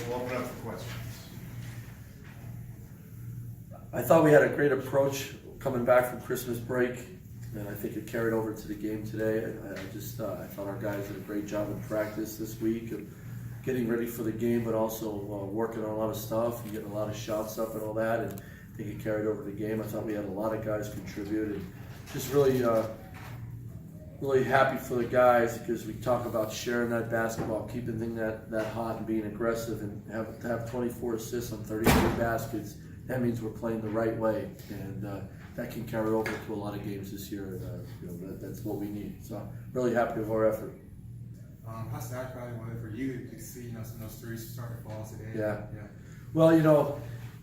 We'll open up for questions. I thought we had a great approach coming back from Christmas break, and I think it carried over to the game today. I thought our guys did a great job in practice this week of getting ready for the game, but also working on a lot of stuff and getting a lot of shots up and all that, and I think it carried over the game. I thought we had a lot of guys contribute, and just really happy for the guys because we talk about sharing that basketball, keeping things that hot and being aggressive, and to have 24 assists on 33 baskets. That means we're playing the right way, and that can carry over to a lot of games this year. That's what we need. So really happy with our effort. How satisfying was it for you to see some of those threes start to fall today? Yeah. Well,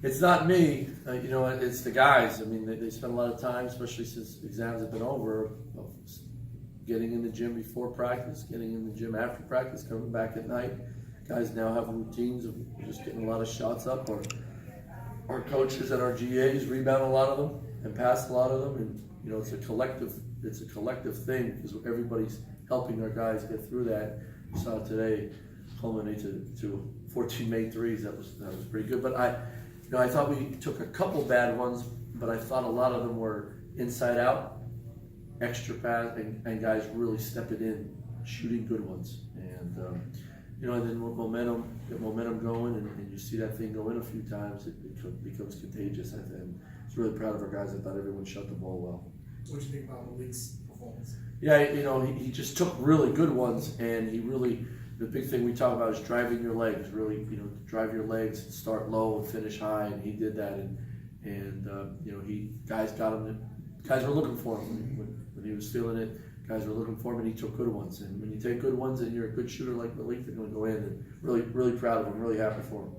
it's not me. It's the guys. I mean, they spend a lot of time, especially since exams have been over, of getting in the gym before practice, getting in the gym after practice, coming back at night. Guys now have routines of just getting a lot of shots up, or our coaches and our GAs rebound a lot of them and pass a lot of them, and it's a collective thing because everybody's helping our guys get through that. You saw today culminate to 14 made threes. That was pretty good. But I thought we took a couple bad ones, but I thought a lot of them were inside out, extra pass, and guys really stepping in, shooting good ones, and then with momentum going, and you see that thing go in a few times, it becomes contagious. And I was really proud of our guys. I thought everyone shot the ball well. What do you think about Malik's performance? Yeah, he just took really good ones, and the big thing we talk about is driving your legs. Really, drive your legs, start low and finish high, and he did that. And guys were looking for him when he was feeling it. Guys were looking for him, and he took good ones. And when you take good ones and you're a good shooter like Malik, they're going to go in. And really, really proud of him. Really happy for him.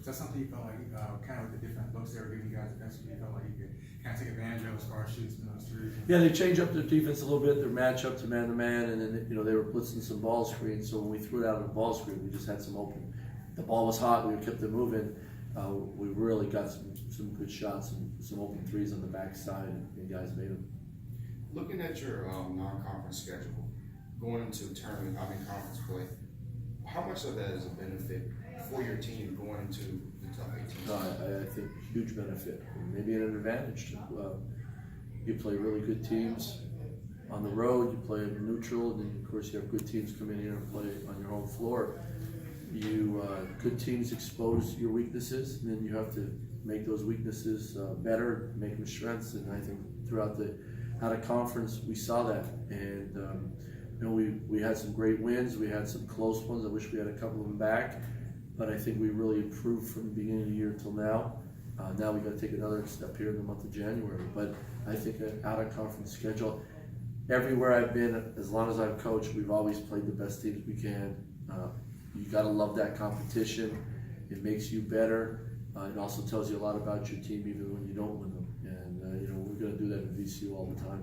Is that something you felt like, kind of with the different looks they were giving you guys defensively, you felt like you could kind of take advantage of as far as shooting some of those threes? Yeah, they changed up their defense a little bit, their matchup to man-to-man, and then they were blitzing some ball screens. So when we threw it out on the ball screen, we just had some open. The ball was hot, we kept it moving. We really got some good shots and some open threes on the backside, and guys made them. Looking at your non-conference schedule, going into conference play, how much of that is a benefit for your team going into the top 18? I think huge benefit, maybe an advantage. You play really good teams on the road, you play in neutral, and then of course you have good teams come in here and play on your home floor. Good teams expose your weaknesses, and then you have to make those weaknesses better, make them strengths. And I think throughout the out of conference we saw that, and we had some great wins, we had some close ones. I wish we had a couple of them back, but I think we really improved from the beginning of the year till now. Now we got to take another step here in the month of January. But I think an out of conference schedule, everywhere I've been, as long as I've coached, we've always played the best teams we can. You got to love that competition. It makes you better. It also tells you a lot about your team, even when you don't win them. And we're going to do that in VCU all the time.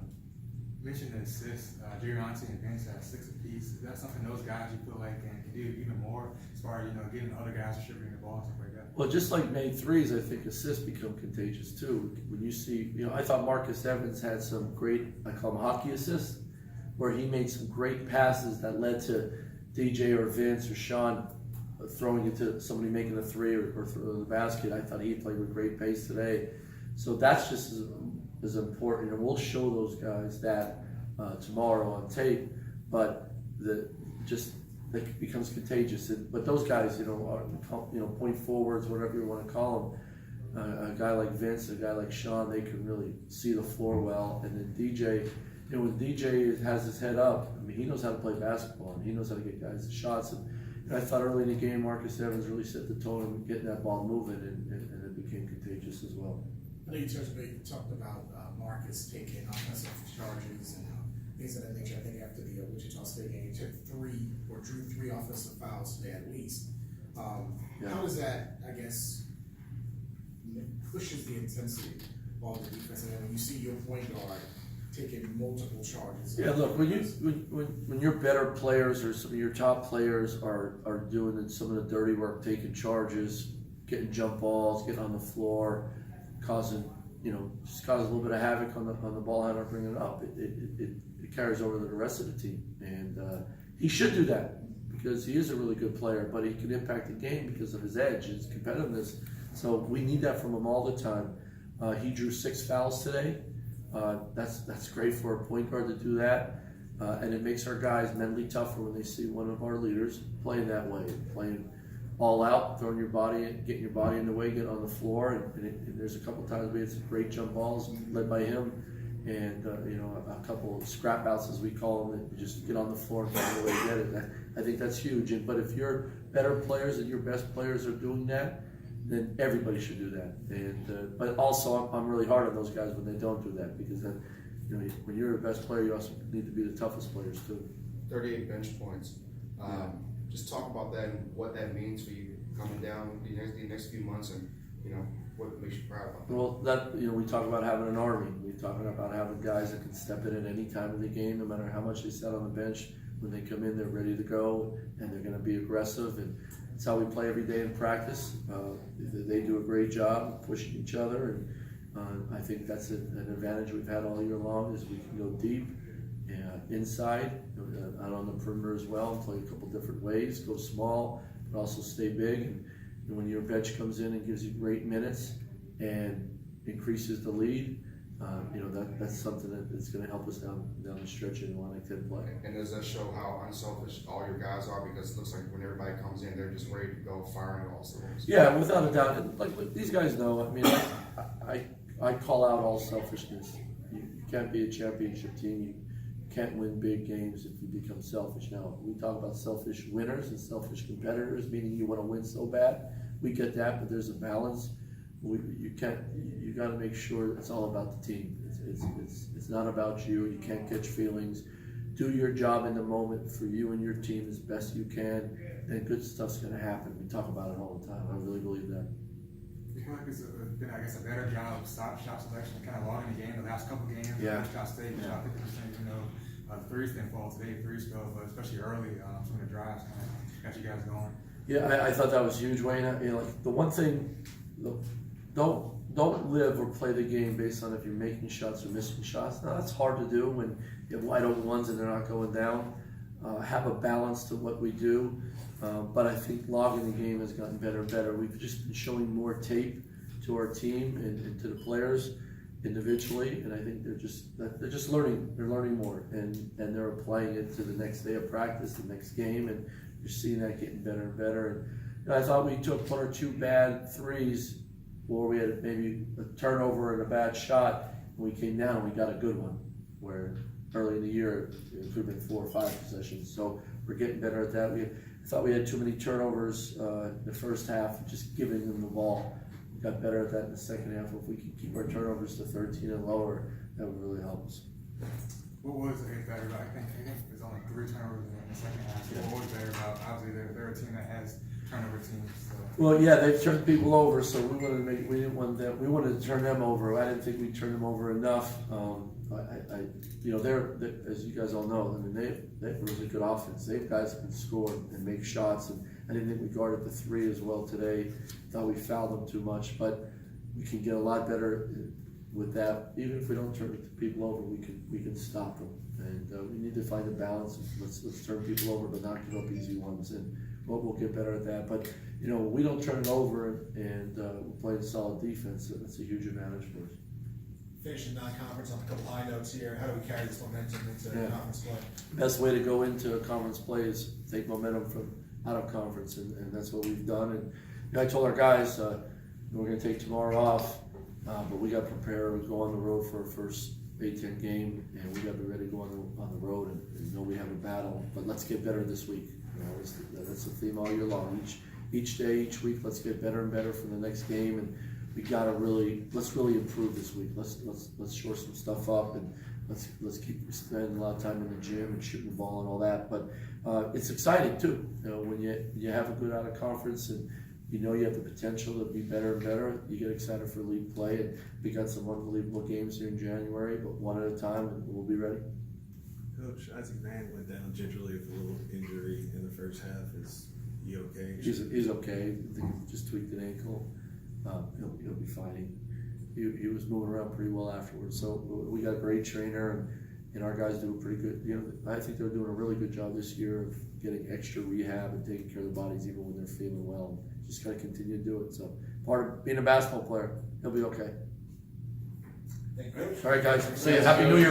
You mentioned the assists. Giovanni and Vince had 6 apiece. Is that something those guys you feel like can do even more as far as getting other guys distributing the ball and stuff like that? Well, just like made threes, I think assists become contagious too. When you see, I thought Marcus Evans had some great, I call them hockey assists, where he made some great passes that led to DJ or Vince or Sean throwing it to somebody making a three or throwing the basket. I thought he played with great pace today. So that's just as important, and we'll show those guys that tomorrow on tape. But that becomes contagious. But those guys, are point forwards, whatever you want to call them. A guy like Vince, a guy like Sean, they can really see the floor well. And then DJ, when DJ has his head up, he knows how to play basketball, and he knows how to get guys the shots. And I thought early in the game, Marcus Evans really set the tone and getting that ball moving, and it became contagious as well. I know you talked about Marcus taking offensive charges and things of that nature. I think after the Wichita State game, he took drew three offensive fouls today at least. How does that, I guess, pushes the intensity of the defense? And then when you see your point guard taking multiple charges. Yeah, look, when your better players or some of your top players are doing some of the dirty work, taking charges, getting jump balls, getting on the floor, causing a little bit of havoc on the ball handler, bringing it up. It carries over to the rest of the team, and he should do that because he is a really good player, but he can impact the game because of his edge, his competitiveness. So we need that from him all the time. He drew 6 fouls today. That's great for a point guard to do that. And it makes our guys mentally tougher when they see one of our leaders playing that way, playing all out, throwing your body in, getting your body in the way, getting on the floor. And there's a couple times we had some great jump balls led by him, and a couple of scrap outs, as we call them, that just get on the floor and find a way to get it. I think that's huge. But if your better players and your best players are doing that, then everybody should do that. And but also, I'm really hard on those guys when they don't do that, because then, when you're the best player, you also need to be the toughest players too. 38 bench points. Just talk about that and what that means for you coming down the next few months, and what makes you proud about that. Well, we talk about having an army. We talk about having guys that can step in at any time of the game, no matter how much they sat on the bench. When they come in, they're ready to go, and they're going to be aggressive. And it's how we play every day in practice. They do a great job of pushing each other, and I think that's an advantage we've had all year long, is we can go deep, inside, out on the perimeter as well, and play a couple different ways, go small, but also stay big. And when your bench comes in and gives you great minutes and increases the lead, that's something that's going to help us down the stretch in Atlantic 10 play. And does that show how unselfish all your guys are? Because it looks like when everybody comes in, they're just ready to go, firing at all cylinders. Yeah, without a doubt. And like these guys know, I mean, I call out all selfishness. You can't be a championship team. You can't win big games if you become selfish. Now, we talk about selfish winners and selfish competitors, meaning you want to win so bad. We get that, but there's a balance. You got to make sure it's all about the team. It's not about you. You can't catch feelings. Do your job in the moment for you and your team as best you can, and good stuff's going to happen. We talk about it all the time. I really believe that. You feel like it's been, I guess, a better job of shot selection, kind of long in the game, the last couple games. Yeah. Shot State, shot 50%, the threes didn't fall today, threes fell, but especially early, some of the drives kind of got you guys going. Yeah, I thought that was huge, Wayne. Like the one thing, don't live or play the game based on if you're making shots or missing shots. Now that's hard to do when you have wide open ones and they're not going down. Have a balance to what we do, but I think logging the game has gotten better and better. We've just been showing more tape to our team and to the players individually, and I think they're just learning. They're learning more, and they're applying it to the next day of practice, the next game, and you're seeing that getting better and better. And I thought we took 1 or 2 bad threes, or we had maybe a turnover and a bad shot, and we came down and we got a good one, where early in the year it could have been 4 or 5 possessions. So we're getting better at that. I thought we had too many turnovers in the first half, just giving them the ball. We got better at that in the second half. If we can keep our turnovers to 13 and lower, that would really help us. What was better about? I think there's only 3 turnovers in the second half. So what was better about? Obviously, they're a team that has turnover teams. So. Well, yeah, they've turned people over, so we wanted to turn them over. I didn't think we'd turn them over enough. They're as you guys all know, I mean, they have really good offense. They've guys that can score and make shots, and I didn't think we guarded the 3 as well today. Thought we fouled them too much, but we can get a lot better with that. Even if we don't turn people over, we can stop them, and we need to find a balance. Let's turn people over, but not give up easy ones, and we'll get better at that. But we don't turn it over, and we're playing solid defense. So that's a huge advantage for us. Finishing non-conference on a couple high notes here. How do we carry this momentum into conference play? Best way to go into a conference play is take momentum from out of conference, and that's what we've done. And I told our guys we're going to take tomorrow off, but we got prepared. We go on the road for our first A-10 game, and we got to be ready to go on the road and know we have a battle. But let's get better this week. That's the theme all year long. Each day, each week, let's get better and better for the next game. And we got to let's really improve this week. Let's shore some stuff up, and let's keep spending a lot of time in the gym and shooting the ball and all that. But it's exciting too. When you have a good out of conference and you have the potential to be better and better, you get excited for league play. And we got some unbelievable games here in January, but one at a time, and we'll be ready. Coach, Isaac Van went down gingerly with a little injury in the first half. Is he okay? He's okay. I think he just tweaked an ankle. He'll be fine. He was moving around pretty well afterwards. So we got a great trainer, and our guys do a pretty good, I think they're doing a really good job this year of getting extra rehab and taking care of their bodies even when they're feeling well. Just gotta continue to do it. So part of being a basketball player, he'll be okay. Thank you. All right, guys. See you. Happy New Year.